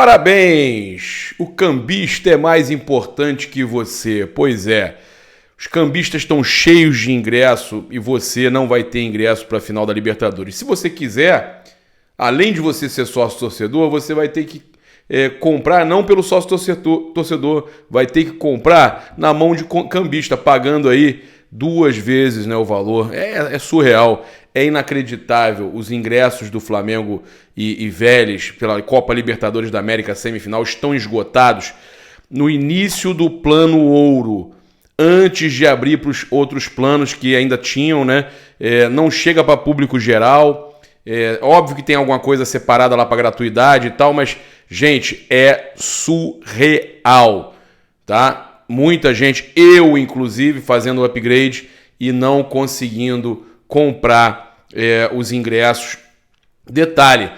Parabéns! O cambista é mais importante que você. Pois é, os cambistas estão cheios de ingresso e você não vai ter ingresso para a final da Libertadores. Se você quiser, além de você ser sócio-torcedor, você vai ter que comprar não pelo sócio-torcedor, vai ter que comprar na mão de cambista, pagando aí 2 vezes, né, o valor. É surreal, é inacreditável. Os ingressos do Flamengo e Vélez pela Copa Libertadores da América semifinal estão esgotados no início do plano ouro, antes de abrir para os outros planos que ainda tinham, né? Não chega para público geral. Óbvio que tem alguma coisa separada lá para gratuidade e tal, mas, gente, é surreal, tá? Muita gente, eu inclusive, fazendo o upgrade e não conseguindo comprar os ingressos. Detalhe,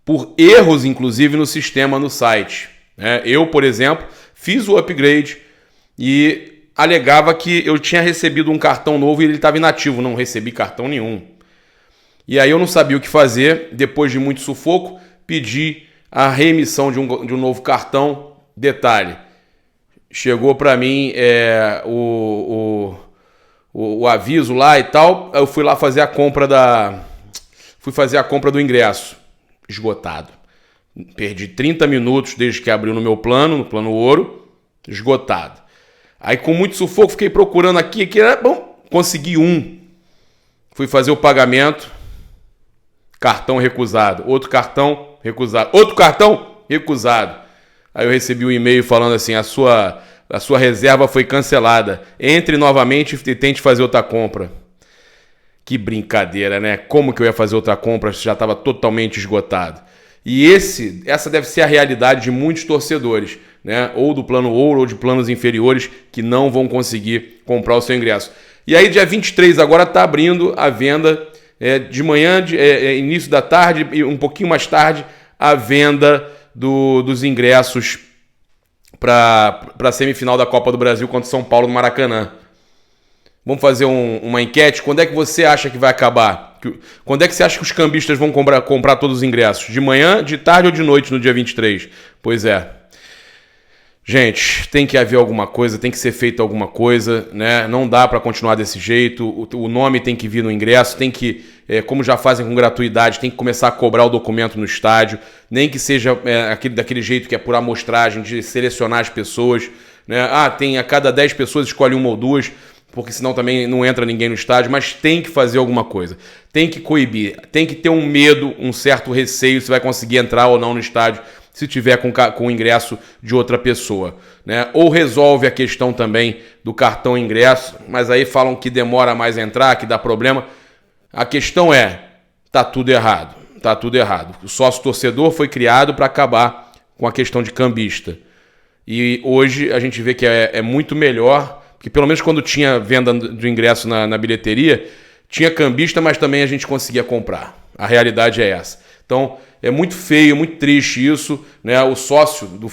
por erros, inclusive, no sistema, no site. Eu, por exemplo, fiz o upgrade e alegava que eu tinha recebido um cartão novo e ele estava inativo. Não recebi cartão nenhum. E aí eu não sabia o que fazer. Depois de muito sufoco, pedi a reemissão de um novo cartão. Detalhe, chegou para mim o aviso lá e tal. Eu fui lá fazer a compra do ingresso. Esgotado. Perdi 30 minutos desde que abriu no plano ouro. Esgotado. Aí com muito sufoco fiquei procurando aqui, bom, consegui um. Fui fazer o pagamento. Cartão recusado. Outro cartão recusado. Outro cartão recusado. Aí eu recebi um e-mail falando assim: a sua reserva foi cancelada. Entre novamente e tente fazer outra compra. Que brincadeira, né? Como que eu ia fazer outra compra se já estava totalmente esgotado? E essa deve ser a realidade de muitos torcedores, né? Ou do plano ouro ou de planos inferiores que não vão conseguir comprar o seu ingresso. E aí dia 23 agora está abrindo a venda de manhã, início da tarde e um pouquinho mais tarde, a venda dos ingressos para a semifinal da Copa do Brasil contra o São Paulo no Maracanã. Vamos fazer uma enquete. Quando é que você acha que vai acabar? Quando é que você acha que os cambistas vão comprar todos os ingressos? De manhã, de tarde ou de noite no dia 23? Pois é. Gente, tem que haver alguma coisa, tem que ser feito alguma coisa, né? Não dá para continuar desse jeito. O nome tem que vir no ingresso, tem que, como já fazem com gratuidade, tem que começar a cobrar o documento no estádio, nem que seja daquele jeito que é por amostragem, de selecionar as pessoas, né? Tem a cada 10 pessoas escolhe uma ou duas, porque senão também não entra ninguém no estádio, mas tem que fazer alguma coisa. Tem que coibir, tem que ter um medo, um certo receio se vai conseguir entrar ou não no estádio, se tiver com o ingresso de outra pessoa, né? Ou resolve a questão também do cartão ingresso, mas aí falam que demora mais a entrar, que dá problema. A questão tá tudo errado, tá tudo errado. O sócio-torcedor foi criado para acabar com a questão de cambista. E hoje a gente vê que é muito melhor, porque pelo menos quando tinha venda do ingresso na bilheteria, tinha cambista, mas também a gente conseguia comprar. A realidade é essa. Então, é muito feio, muito triste isso, né? O sócio do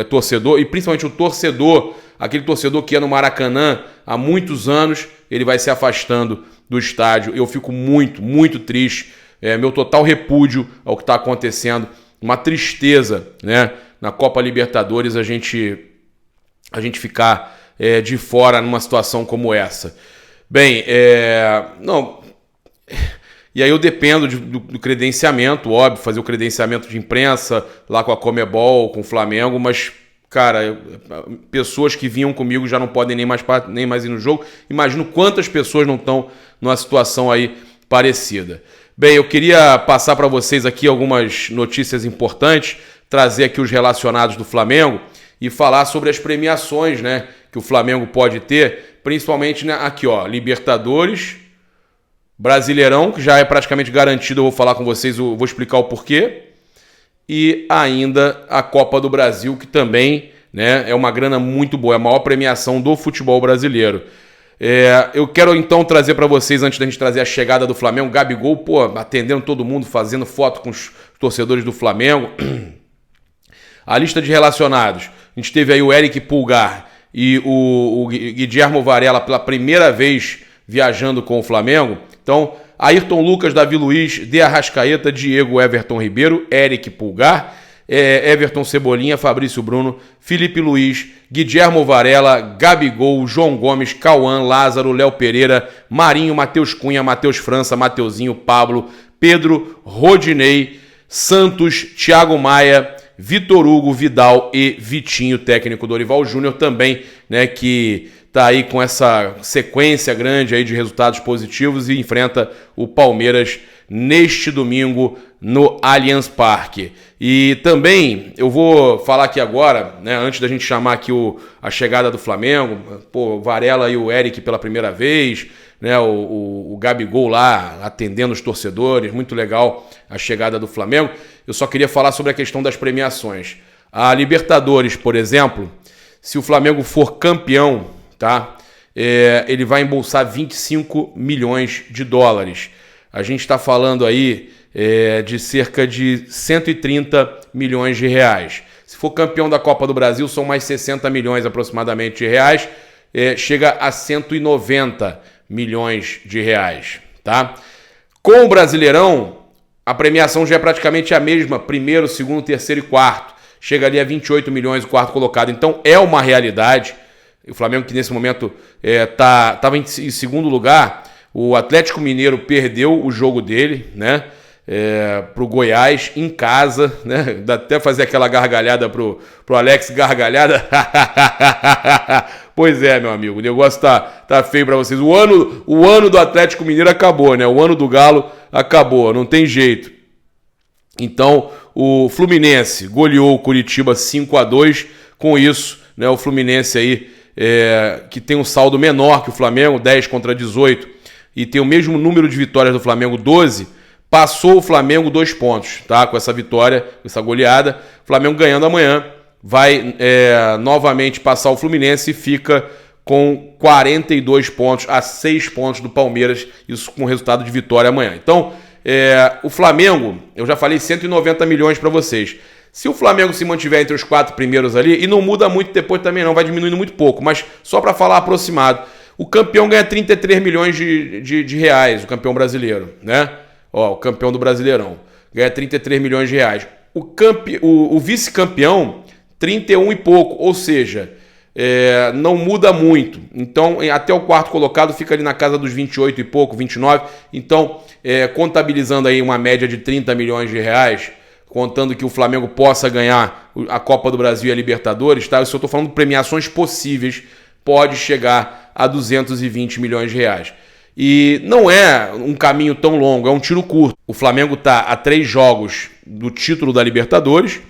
torcedor, e principalmente o torcedor, aquele torcedor que ia no Maracanã há muitos anos, ele vai se afastando do estádio. Eu fico muito, muito triste. Meu total repúdio ao que está acontecendo. Uma tristeza, né? Na Copa Libertadores a gente ficar de fora numa situação como essa. Bem, não... E aí eu dependo do credenciamento, óbvio, fazer o credenciamento de imprensa lá com a Conmebol, com o Flamengo, mas, cara, pessoas que vinham comigo já não podem nem mais ir no jogo. Imagino quantas pessoas não estão numa situação aí parecida. Bem, eu queria passar para vocês aqui algumas notícias importantes, trazer aqui os relacionados do Flamengo e falar sobre as premiações, né, que o Flamengo pode ter, principalmente, né, aqui, ó, Libertadores, Brasileirão, que já é praticamente garantido, eu vou falar com vocês, eu vou explicar o porquê. E ainda a Copa do Brasil, que também, né, é uma grana muito boa, é a maior premiação do futebol brasileiro. Eu quero então trazer para vocês, antes da gente trazer a chegada do Flamengo, Gabigol, atendendo todo mundo, fazendo foto com os torcedores do Flamengo. A lista de relacionados, a gente teve aí o Eric Pulgar e o Guilherme Varela pela primeira vez viajando com o Flamengo. Então, Ayrton Lucas, Davi Luiz, De Arrascaeta, Diego Everton Ribeiro, Eric Pulgar, Everton Cebolinha, Fabrício Bruno, Felipe Luiz, Guilherme Varela, Gabigol, João Gomes, Cauã, Lázaro, Léo Pereira, Marinho, Matheus Cunha, Matheus França, Mateuzinho, Pablo, Pedro, Rodinei, Santos, Thiago Maia, Vitor Hugo, Vidal e Vitinho, técnico Dorival Júnior também, né, que tá aí com essa sequência grande aí de resultados positivos e enfrenta o Palmeiras neste domingo no Allianz Parque. E também eu vou falar aqui agora, né, antes da gente chamar aqui a chegada do Flamengo, o Varela e o Eric pela primeira vez, né, o Gabigol lá atendendo os torcedores, muito legal a chegada do Flamengo. Eu só queria falar sobre a questão das premiações. A Libertadores, por exemplo, se o Flamengo for campeão, tá, ele vai embolsar 25 milhões de dólares. A gente está falando aí de cerca de 130 milhões de reais. Se for campeão da Copa do Brasil, são mais 60 milhões aproximadamente de reais. Chega a 190 milhões de reais, tá? Com o Brasileirão, a premiação já é praticamente a mesma, primeiro, segundo, terceiro e quarto. Chega ali a 28 milhões o quarto colocado. Então é uma realidade. O Flamengo que nesse momento estava em segundo lugar. O Atlético Mineiro perdeu o jogo dele, né? Pro Goiás em casa, né? Dá até fazer aquela gargalhada pro Alex, gargalhada. Pois é, meu amigo, o negócio tá feio pra vocês. O ano do Atlético Mineiro acabou, né? O ano do Galo acabou, não tem jeito. Então, o Fluminense goleou o Curitiba 5-2. Com isso, né, o Fluminense aí, que tem um saldo menor que o Flamengo, 10 contra 18, e tem o mesmo número de vitórias do Flamengo, 12, passou o Flamengo 2 pontos, tá? Com essa vitória, com essa goleada. O Flamengo ganhando amanhã vai novamente passar o Fluminense e fica com 42 pontos a 6 pontos do Palmeiras, isso com resultado de vitória amanhã. Então, o Flamengo, eu já falei 190 milhões para vocês. Se o Flamengo se mantiver entre os 4 primeiros ali, e não muda muito depois também não, vai diminuindo muito pouco, mas só para falar aproximado, o campeão ganha 33 milhões de reais, o campeão brasileiro, né? O campeão do Brasileirão ganha 33 milhões de reais. O vice-campeão, 31 e pouco, ou seja, não muda muito. Então, até o quarto colocado fica ali na casa dos 28 e pouco, 29. Então, contabilizando aí uma média de 30 milhões de reais, contando que o Flamengo possa ganhar a Copa do Brasil e a Libertadores, tá? Eu só estou falando de premiações possíveis, pode chegar a 220 milhões de reais. E não é um caminho tão longo, é um tiro curto. O Flamengo está a 3 jogos do título da Libertadores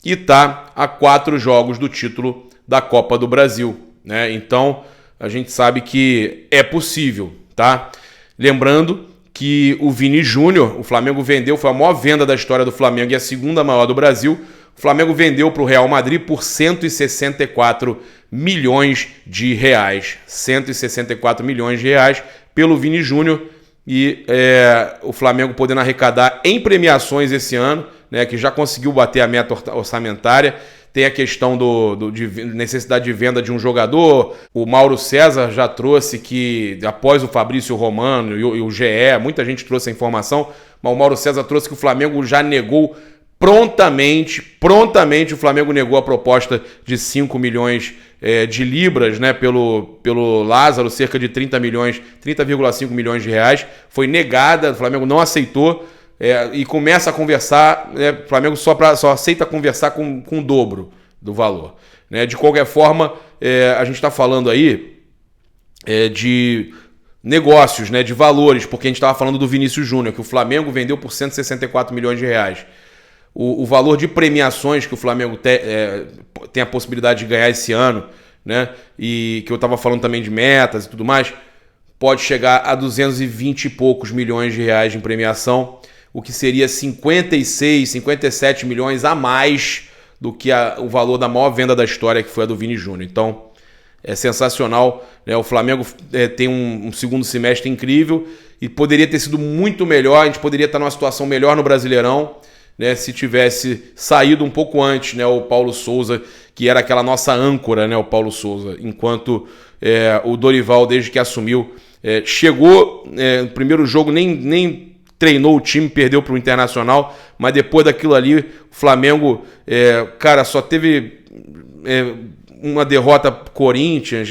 e está a 4 jogos do título da Copa do Brasil, né? Então, a gente sabe que é possível, tá? Lembrando que o Vini Júnior, o Flamengo vendeu, foi a maior venda da história do Flamengo e a segunda maior do Brasil. O Flamengo vendeu para o Real Madrid por 164 milhões de reais. 164 milhões de reais pelo Vini Júnior. E o Flamengo podendo arrecadar em premiações esse ano, né, que já conseguiu bater a meta orçamentária. Tem a questão de necessidade de venda de um jogador. O Mauro César já trouxe que, após o Fabrício Romano e o GE, muita gente trouxe a informação, mas o Mauro César trouxe que o Flamengo já negou prontamente o Flamengo negou a proposta de 5 milhões de libras, né, pelo Lázaro, cerca de 30,5 milhões de reais. Foi negada, o Flamengo não aceitou. E começa a conversar, o Flamengo só aceita conversar com o dobro do valor, né? De qualquer forma, a gente está falando aí de negócios, né? De valores, porque a gente estava falando do Vinícius Júnior, que o Flamengo vendeu por 164 milhões de reais. O valor de premiações que o Flamengo tem a possibilidade de ganhar esse ano, né? E que eu estava falando também de metas e tudo mais, pode chegar a 220 e poucos milhões de reais em premiação, o que seria 56, 57 milhões a mais do que o valor da maior venda da história, que foi a do Vini Júnior. Então, é sensacional, né? O Flamengo tem um segundo semestre incrível e poderia ter sido muito melhor, a gente poderia estar numa situação melhor no Brasileirão, né, se tivesse saído um pouco antes, né, o Paulo Souza, que era aquela nossa âncora, né, o Paulo Souza, enquanto o Dorival, desde que assumiu, chegou no primeiro jogo, nem treinou o time, perdeu para o Internacional, mas depois daquilo ali, o Flamengo, cara, só teve uma derrota pro Corinthians,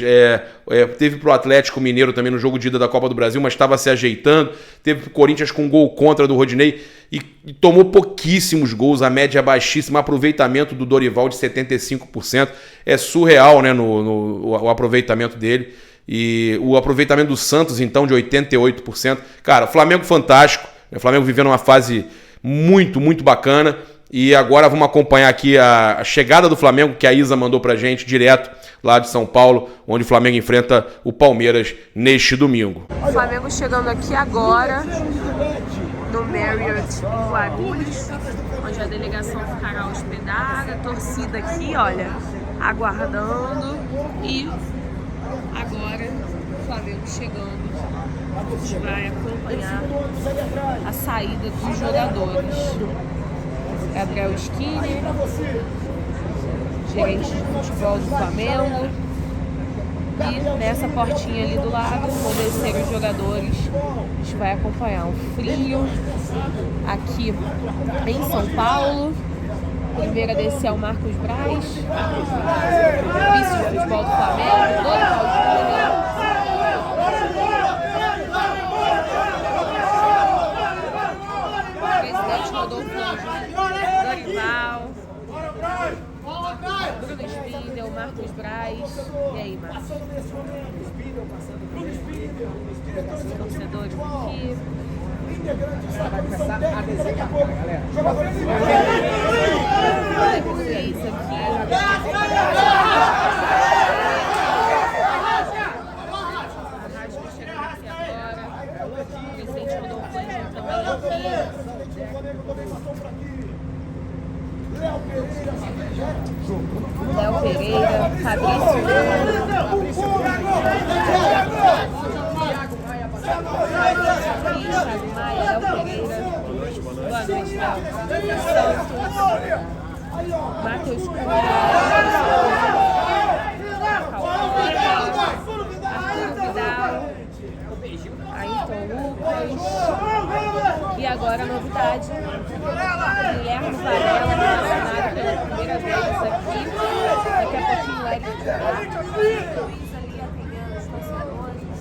teve pro Atlético Mineiro também no jogo de ida da Copa do Brasil, mas estava se ajeitando, teve pro Corinthians com um gol contra do Rodinei e tomou pouquíssimos gols, a média é baixíssima, aproveitamento do Dorival de 75%, é surreal, né, o aproveitamento dele, e o aproveitamento do Santos, então, de 88%. Cara, o Flamengo fantástico, o Flamengo vivendo uma fase muito, muito bacana. E agora vamos acompanhar aqui a chegada do Flamengo, que a Isa mandou pra gente direto lá de São Paulo, onde o Flamengo enfrenta o Palmeiras neste domingo. O Flamengo chegando aqui agora no Marriott em Guarulhos, onde a delegação ficará hospedada, a torcida aqui, olha, aguardando. E agora o Flamengo chegando. A gente vai acompanhar a saída dos jogadores. Gabriel Skinner, gerente de futebol do Flamengo. E nessa portinha ali do lado vão descer os jogadores. A gente vai acompanhar um frio aqui em São Paulo. Primeiro a descer é o Marcos Braz, vice de futebol do Flamengo, Dorival Júnior. Presidente Rodolfo Dorival, Bruno Spindel, Marcos Braz. E aí, Marcos? Torcedores aqui. Vai começar a desenhar agora, galera. Luiz aqui. Chegando aqui agora. O presidente Rodolfo também aqui. Léo Pereira, Fabrício Thiago Maia, Léo Pereira. Boa noite, Léo. Santos, Matheus Cunha, Arthur Vidal, Ayrton Lucas. E agora a novidade, Guilherme Varela, relacionado pela primeira vez aqui. Daqui a pouquinho o Eric Luiz ali atendendo os torcedores.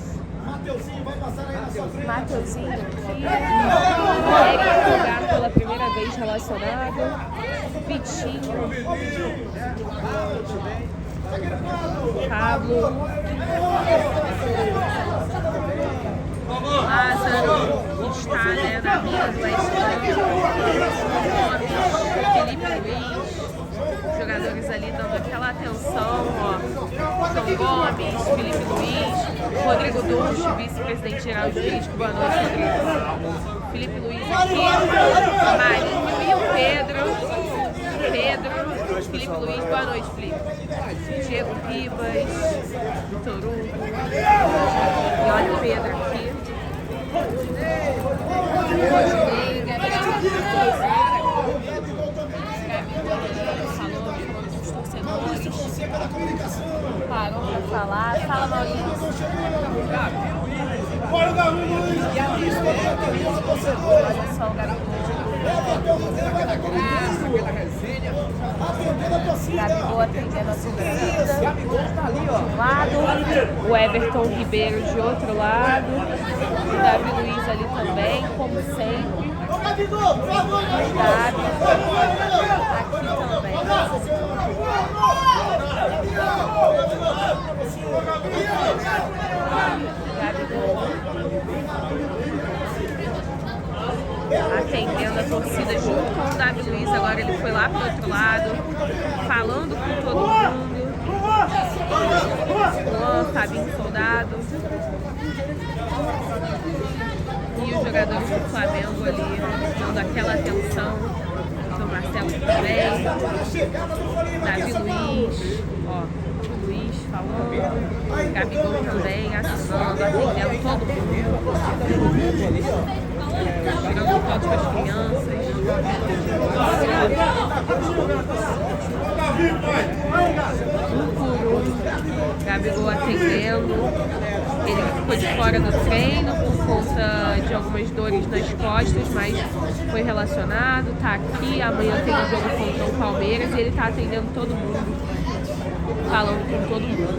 Mateuzinho aqui. Eric jogar pela primeira vez relacionado. Vitinho. Pablo. Lázaro está, né, na linha do Felipe Luiz, jogadores ali dando aquela atenção, ó. João Gomes, Felipe Luiz, Rodrigo Durcho, vice-presidente geral jurídico. Boa noite, Rodrigo. Felipe Luiz aqui, Marinho e o Pedro, Felipe Luiz, boa noite, Felipe. Diego Ribas, Vitor Hugo, e olha o Pedro aqui. Rodinei, Gabriel falou com os torcedores, parou para falar. Fala, Maurício. Olha só o Gabigol. Gabigol atendendo a torcida de um lado, o Everton Ribeiro de outro lado, o Davi Luiz ali também, como sempre. O Gabi aqui também. Gabigol atendendo a torcida junto com o Davi Luiz. Agora ele foi lá pro outro lado, falando com todo mundo. Juan, Fabinho Soldado e os jogadores do Flamengo ali dando aquela atenção. O Marcelo também, Davi Luiz, ó, o Luiz falando, Gabigol também assinando, atendendo todo mundo. Tirando fotos com as crianças. Um por um, Gabigol atendendo. Ele ficou de fora do treino por conta de algumas dores nas costas, mas foi relacionado, tá aqui. Amanhã tem um jogo contra o Palmeiras e ele tá atendendo todo mundo, falando com todo mundo.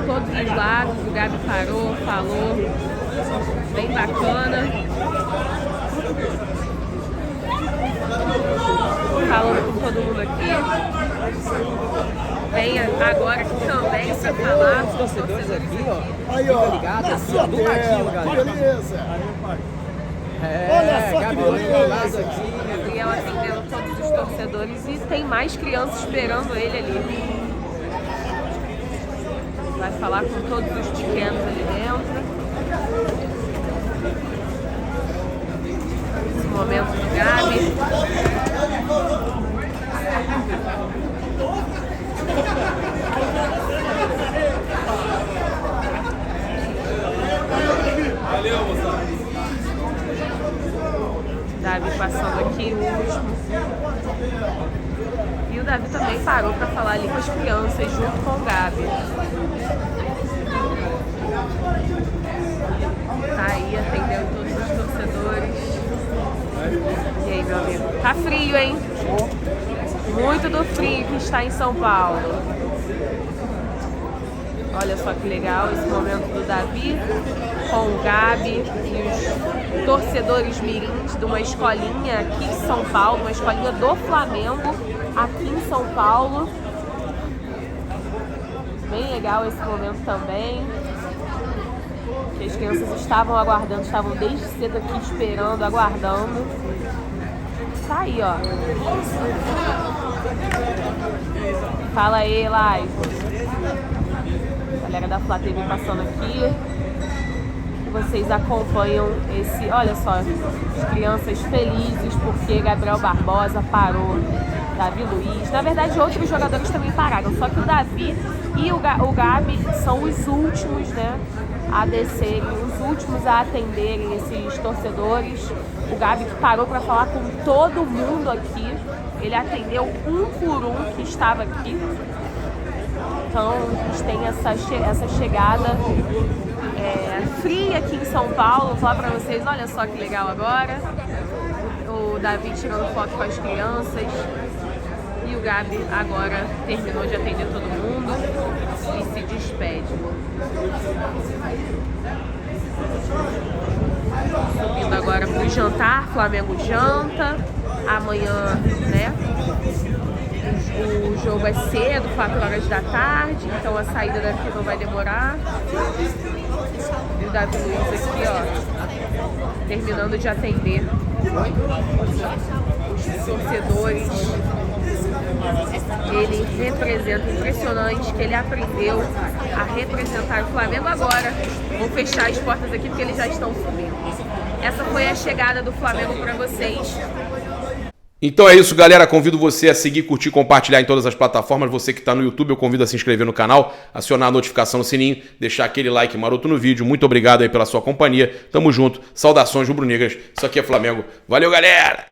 Todos os lados, o Gabi parou, falou, bem bacana. Falando com todo mundo aqui. Vem agora aqui também pra falar. Os torcedores aqui, ó. Aí, ó. Ligado, assim, ó, do ladinho, galera. Beleza. Olha só que beleza. Gabriel atendendo todos os torcedores e tem mais crianças esperando ele ali. Vai falar com todos os pequenos ali dentro. Esse momento do Gabi. Valeu, moçada. Davi passando aqui, o último. E o Davi também parou para falar ali com as crianças, junto com o Gabi. Tá aí atendendo todos os torcedores. E aí, meu amigo? Tá frio, hein? Muito do frio que está em São Paulo. Olha só que legal esse momento do Davi com o Gabi e os torcedores mirins de uma escolinha aqui em São Paulo, uma escolinha do Flamengo aqui em São Paulo. Bem legal esse momento também. Que as crianças estavam aguardando, estavam desde cedo aqui esperando, aguardando. Tá aí, ó. Fala aí, live. Galera da Flá TV passando aqui. Vocês acompanham esse... Olha só, as crianças felizes porque Gabriel Barbosa parou. Davi Luiz. Na verdade, outros jogadores também pararam. Só que o Davi e o Gabi são os últimos, né, a descerem, os últimos a atenderem esses torcedores. O Gabi que parou para falar com todo mundo aqui. Ele atendeu um por um que estava aqui. Então, a gente tem essa chegada fria aqui em São Paulo. Vou falar para vocês, olha só que legal agora. O Davi tirando foto com as crianças. E o Gabi agora terminou de atender todo mundo e se despede. Subindo agora para o jantar, Flamengo janta. Amanhã, né? O jogo é cedo, 4 horas da tarde, então a saída daqui não vai demorar. E o Davi Luiz aqui, ó, terminando de atender os torcedores. Ele representa, impressionante que ele aprendeu a representar o Flamengo agora. Vou fechar as portas aqui porque eles já estão subindo. Essa foi a chegada do Flamengo para vocês. Então é isso, galera. Convido você a seguir, curtir, compartilhar em todas as plataformas. Você que está no YouTube, eu convido a se inscrever no canal, acionar a notificação no sininho, deixar aquele like maroto no vídeo. Muito obrigado aí pela sua companhia. Tamo junto. Saudações rubro-negras. Isso aqui é Flamengo. Valeu, galera!